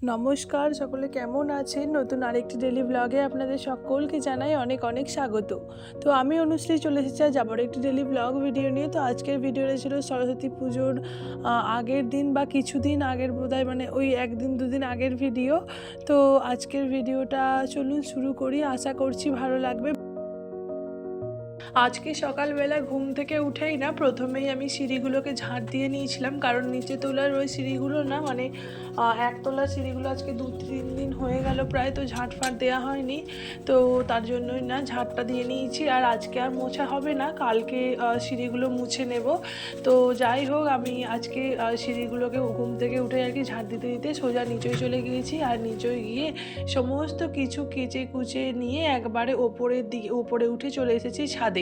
নমস্কার, সকলে কেমন আছেন? নতুন আরেকটি ডেইলি ব্লগে আপনাদের সকলকে জানাই অনেক অনেক স্বাগত। তো আমি অনুশ্রী চলে এসেছি আজ আবার একটি ডেইলি ব্লগ ভিডিও নিয়ে। তো আজকের ভিডিওটা ছিল সরস্বতী পুজোর আগের দিন বা কিছুদিন আগের, বোধহয় মানে ওই একদিন দুদিন আগের ভিডিও। তো আজকের ভিডিওটা চলুন শুরু করি, আশা করছি ভালো লাগবে। আজকে সকালবেলা ঘুম থেকে উঠেই না প্রথমেই আমি সিঁড়িগুলোকে ঝাঁট দিয়ে নিয়েছিলাম, কারণ নিচে তোলার ওই সিঁড়িগুলো না মানে একতলা সিঁড়িগুলো আজকে 2-3 দিন হয়ে গেল প্রায়, তো ঝাঁট ফাঁট দেওয়া হয়নি। তো তার জন্যই না ঝাঁটটা দিয়ে নিয়েছি। আর আজকে আর মোছা হবে না, কালকে সিঁড়িগুলো মুছে নেব। তো যাই হোক, আমি আজকে সিঁড়িগুলোকে ঘুম থেকে উঠে আর কি ঝাঁট দিতে দিতে সোজা নিচেই চলে গিয়েছি। আর নিচে গিয়ে সমস্ত কিছু কেচে কুচে নিয়ে একবারে ওপরে উঠে চলে এসেছি ছাদে।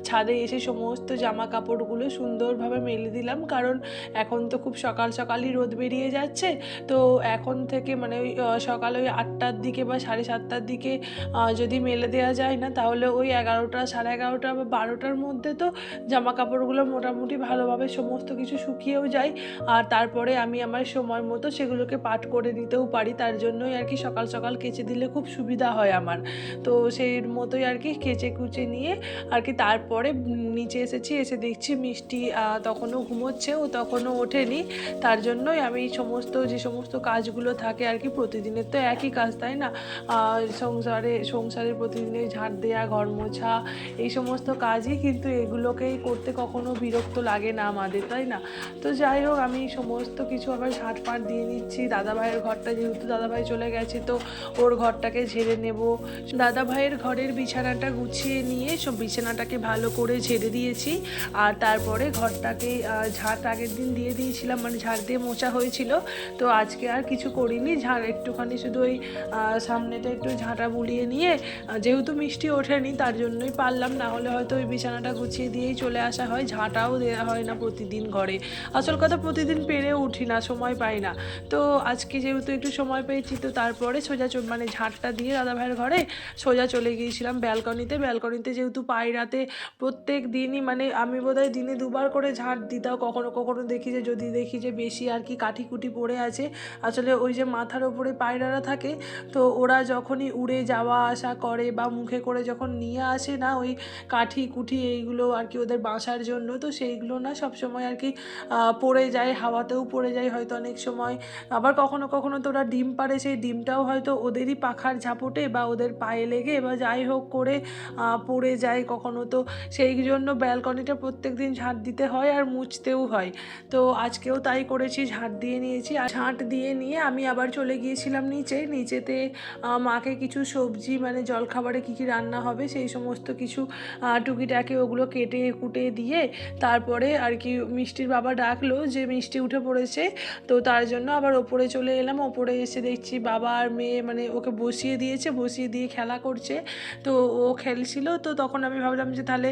ছাদে এসে সমস্ত জামা কাপড়গুলো সুন্দরভাবে মেলে দিলাম, কারণ এখন তো খুব সকাল সকালই রোদ বেরিয়ে যাচ্ছে। তো এখন থেকে মানে ওই সকাল ওই 8টার দিকে বা 7:30টার দিকে যদি মেলে দেওয়া যায় না, তাহলে ওই 11টা, 11:30 বা 12টার মধ্যে তো জামা কাপড়গুলো মোটামুটি ভালোভাবে সমস্ত কিছু শুকিয়েও যায়। আর তারপরে আমি আমার সময় মতো সেগুলোকে পাট করে নিতেও পারি। তার জন্যই আর কি সকাল সকাল কেচে দিলে খুব সুবিধা হয় আমার। তো সেই মতোই আর কি কেচে কুচে নিয়ে আর কি তারপরে নিচে এসেছি। এসে দেখছি মিষ্টি তখনও ঘুমোচ্ছে, ও তখনও ওঠেনি। তার জন্যই আমি যে সমস্ত কাজগুলো থাকে আর কি, প্রতিদিনের তো একই কাজ, তাই না? সংসারে প্রতিদিনের ঝাড় দেওয়া, ঘর মোছা, এই সমস্ত কাজই, কিন্তু এগুলোকেই করতে কখনো বিরক্ত লাগে না আমাদের, তাই না? তো যাই হোক, আমি সমস্ত কিছু আবার ঝাঁট ফাঁট দিয়ে নিচ্ছি। দাদাভাইয়ের ঘরটা, যেহেতু দাদাভাই চলে গেছে, তো ওর ঘরটাকে ঝেড়ে নেব। দাদাভাইয়ের ঘরের বিছানাটা গুছিয়ে নিয়ে সব বিছানাটাকে ভালো করে ঝেড়ে দিয়েছি। আর তারপরে ঘরটাকে ঝাঁট আগের দিন দিয়ে দিয়েছিলাম, মানে ঝাড় দিয়ে মোছা হয়েছিল। তো আজকে আর কিছু করিনি, একটুখানি শুধু ওই সামনেটা একটু ঝাঁটা বুলিয়ে নিয়ে, যেহেতু মিষ্টি ওঠেনি তার জন্যই পারলাম, না হলে হয়তো ওই বিছানাটা গুছিয়ে দিয়েই চলে আসা হয়। ঝাঁটাও দেওয়া হয় না প্রতিদিন ঘরে। আসল কথা, প্রতিদিন পেরে উঠি না, সময় পাই না। তো আজকে যেহেতু একটু সময় পেয়েছি, তো তারপরে সোজা মানে ঝাঁটটা দিয়ে দাদাভাইয়ের ঘরে সোজা চলে গিয়েছিলাম ব্যালকনিতে। যেহেতু পায়রাতে প্রত্যেক দিনই, মানে আমি বোধহয় দিনে 2বার করে ঝাঁট দিতাম। কখনো কখনো দেখি যে বেশি আর কি কাঠি কুটি পড়ে আছে। আসলে ওই যে মাথার ওপরে পায়রারা থাকে, তো ওরা যখনই উড়ে যাওয়া আসা করে বা মুখে করে যখন নিয়ে আসে না ওই কাঠি কুঠি এইগুলো আর কি ওদের বাসার জন্য, তো সেইগুলো না সবসময় আর কি পড়ে যায়, হাওয়াতেও পড়ে যায় হয়তো অনেক সময়। আবার কখনো কখনো তো ওরা ডিম পাড়ে, সেই ডিমটাও হয়তো ওদেরই পাখার ঝাপটে বা ওদের পায়ে লেগে বা যাই হোক করে পড়ে যায় কখনো। তো সেই জন্য ব্যালকনিটা প্রত্যেক দিন ঝাঁট দিতে হয় আর মুছতেও হয়। তো আজকেও তাই করেছি, ঝাঁট দিয়ে নিয়েছি। আর ঝাঁট দিয়ে নিয়ে আমি আবার চলে গিয়েছিলাম নিচেতে মাকে কিছু সবজি, মানে জলখাবারে কী কী রান্না হবে সেই সমস্ত কিছু টুকিটাকি ওগুলো কেটে কুটে দিয়ে, তারপরে আর কি মিষ্টির বাবা ডাকলো যে মিষ্টি উঠে পড়েছে। তো তার জন্য আবার ওপরে চলে এলাম। ওপরে এসে দেখছি বাবা আর মেয়ে, মানে ওকে বসিয়ে দিয়ে খেলা করছে। তো ও খেলছিল, তো তখন আমি ভাবলাম যে তাহলে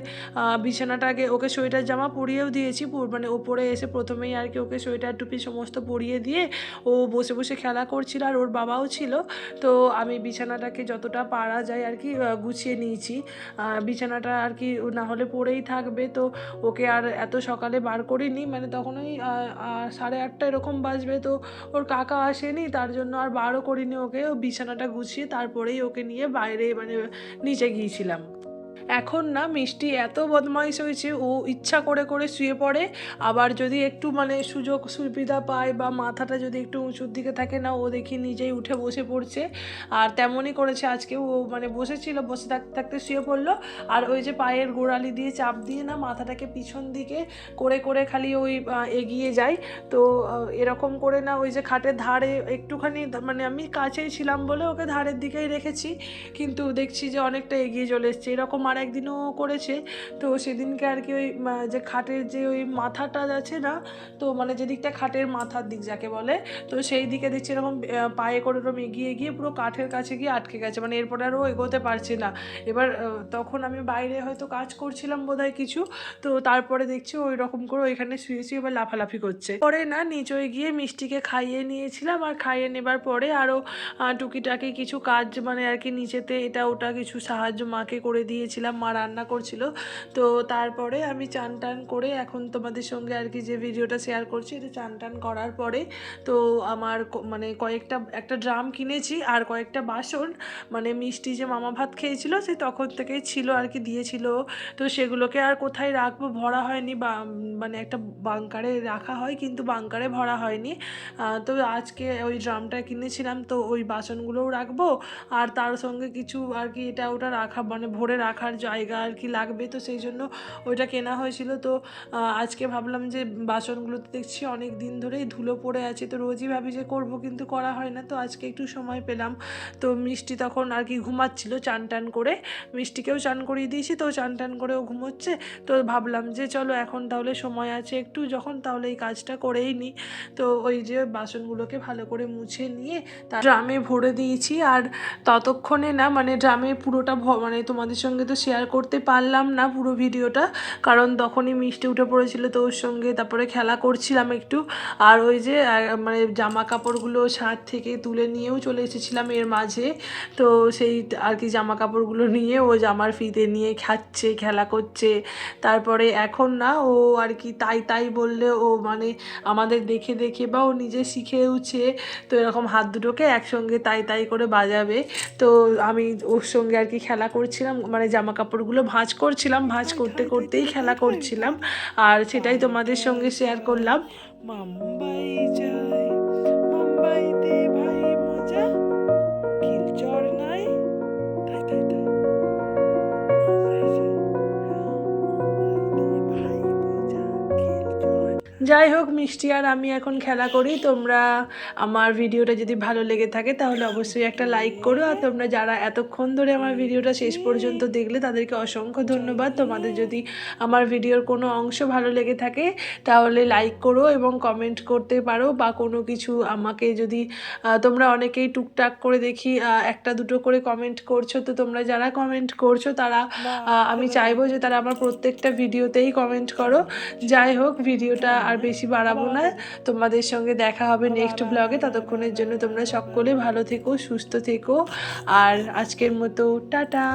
বিছানাটা আগে ওকে সোয়েটার জামা পরিয়েও দিয়েছি, মানে ওপরে এসে প্রথমেই আর কি ওকে সোয়েটার টুপি সমস্ত পরিয়ে দিয়ে ও বসে বসে খেলা করছিল, আর ওর বাবাও ছিল। তো আমি বিছানাটাকে যতটা পারা যায় আর কি গুছিয়ে নিয়েছি। বিছানাটা আর কি না হলে পড়েই থাকবে, তো ওকে আর এত সকালে বার করিনি, মানে তখন ওই 8:30 এরকম বাজবে। তো ওর কাকা আসেনি, তার জন্য আর বারও করিনি ওকে। ও বিছানাটা গুছিয়ে তারপরেই ওকে নিয়ে বাইরে মানে নিচে গিয়েছিলাম। এখন না মিষ্টি এত বদমাইশ হয়েছে, ও ইচ্ছা করে করে শুয়ে পড়ে। আবার যদি একটু মানে সুযোগ সুবিধা পায় বা মাথাটা যদি একটু উঁচুর দিকে থাকে না, ও দেখি নিজেই উঠে বসে পড়ছে। আর তেমনই করেছে আজকে। ও মানে বসেছিল, বসে থাকতে থাকতে শুয়ে পড়লো। আর ওই যে পায়ের গোড়ালি দিয়ে চাপ দিয়ে না মাথাটাকে পিছন দিকে করে করে খালি ওই এগিয়ে যায়। তো এরকম করে না ওই যে খাটের ধারে একটুখানি, মানে আমি কাছেই ছিলাম বলে ওকে ধারের দিকেই রেখেছি, কিন্তু দেখছি যে অনেকটা এগিয়ে চলে এসছে। এরকম আর একদিনও করেছে। তো সেদিনকে আর কি ওই যে খাটের যে ওই মাথাটা আছে না, তো মানে যেদিকটা খাটের মাথার দিক যাকে বলে, তো সেই দিকে দেখছি এরকম পায়ে করে এরকম এগিয়ে গিয়ে পুরো কাঠের কাছে গিয়ে আটকে গেছে, মানে এরপরে আরও এগোতে পারছে না। এবার তখন আমি বাইরে হয়তো কাজ করছিলাম বোধহয় কিছু, তো তারপরে দেখছি ওই রকম করে ওইখানে শুয়ে শুয়ে এবার লাফালাফি করছে। পরে না নিচে গিয়ে মিষ্টিকে খাইয়ে নিয়েছিলাম, আর খাইয়ে নেবার পরে আরও টুকিটাকি কিছু কাজ, মানে আর কি নিচেতে এটা ওটা কিছু সাহায্য মাকে করে দিয়েছিলাম। বসেছিলাম, মা রান্না করছিল। তো তারপরে আমি চান টান করে এখন তোমাদের সঙ্গে আর কি যে ভিডিওটা শেয়ার করছি, এটা চান টান করার পরে তো আমার মানে একটা ড্রাম কিনেছি আর কয়েকটা বাসন, মানে মিষ্টি যে মামা ভাত খেয়েছিল সে তখন থেকেই ছিল আর কি, দিয়েছিল। তো সেগুলোকে আর কোথায় রাখবো, ভরা হয়নি, বা মানে একটা বাংকারে রাখা হয় কিন্তু বাংকারে ভরা হয়নি। তো আজকে ওই ড্রামটা কিনেছিলাম, তো ওই বাসনগুলোও রাখবো আর তার সঙ্গে কিছু আর কি এটা ওটা রাখা মানে ভরে রাখার জায়গা আর কি লাগবে, তো সেই জন্য ওইটা কেনা হয়েছিল। তো আজকে ভাবলাম যে বাসনগুলোতে দেখছি অনেক দিন ধরেই ধুলো পড়ে আছে, তো রোজই ভাবি যে করব কিন্তু করা হয় না, তো আজকে একটু সময় পেলাম। তো মিষ্টি তখন আর কি ঘুমাচ্ছিল চান টান করে, মিষ্টিকেও চান করিয়ে দিয়েছি, তো চান টান করেও ঘুমোচ্ছে। তো ভাবলাম যে চলো এখন তাহলে সময় আছে একটু যখন, তাহলে এই কাজটা করেই নিই। তো ওই যে বাসনগুলোকে ভালো করে মুছে নিয়ে তার ড্রামে ভরে দিয়েছি। আর ততক্ষণে না মানে ড্রামে পুরোটা মানে তোমাদের সঙ্গে তো শেয়ার করতে পারলাম না পুরো ভিডিওটা, কারণ তখনই মিষ্টি উঠে পড়েছিল, তো ওর সঙ্গে তারপরে খেলা করছিলাম একটু। আর ওই যে মানে জামা কাপড়গুলো ছাদ থেকে তুলে নিয়েও চলে এসেছিলাম এর মাঝে, তো সেই আর কি জামা কাপড়গুলো নিয়ে ও জামার ফিতে নিয়ে খাচ্ছে, খেলা করছে। তারপরে এখন না ও আর কি তাই তাই বললে ও মানে আমাদের দেখে দেখে বা ও নিজে শিখেওছে, তো এরকম হাত দুটোকে একসঙ্গে তাই তাই করে বাজাবে। তো আমি ওর সঙ্গে আর কি খেলা করছিলাম, মানে জামা কাপড়গুলো ভাঁজ করছিলাম, ভাঁজ করতে করতেই খেলা করছিলাম, আর সেটাই তোমাদের সঙ্গে শেয়ার করলাম। মুম্বাই যায়, মুম্বাইতে ভাই মজা, খিলচর নাই, তাই তাই তাই মুম্বাই যায়, মুম্বাইতে ভাই মজা, খিলচর। যাই হোক, মিষ্টি আর আমি এখন খেলা করি। তোমরা আমার ভিডিওটা যদি ভালো লেগে থাকে তাহলে অবশ্যই একটা লাইক করো, আর তোমরা যারা এতক্ষণ ধরে আমার ভিডিওটা শেষ পর্যন্ত দেখলে তাদেরকে অসংখ্য ধন্যবাদ। তোমাদের যদি আমার ভিডিওর কোনো অংশ ভালো লেগে থাকে তাহলে লাইক করো এবং কমেন্ট করতে পারো, বা কোনো কিছু আমাকে যদি তোমরা অনেকেই টুকটাক করে দেখি একটা দুটো করে কমেন্ট করছো, তো তোমরা যারা কমেন্ট করছো তারা আমি চাইবো যে তারা আমার প্রত্যেকটা ভিডিওতেই কমেন্ট করো। যাই হোক, ভিডিওটা আর বেশি বাড়াবো না, তোমাদের সঙ্গে দেখা হবে নেক্সট ব্লগে। ততক্ষণের জন্য তোমরা সকলে ভালো থেকো, সুস্থ থেকো, আর আজকের মতো টাটা।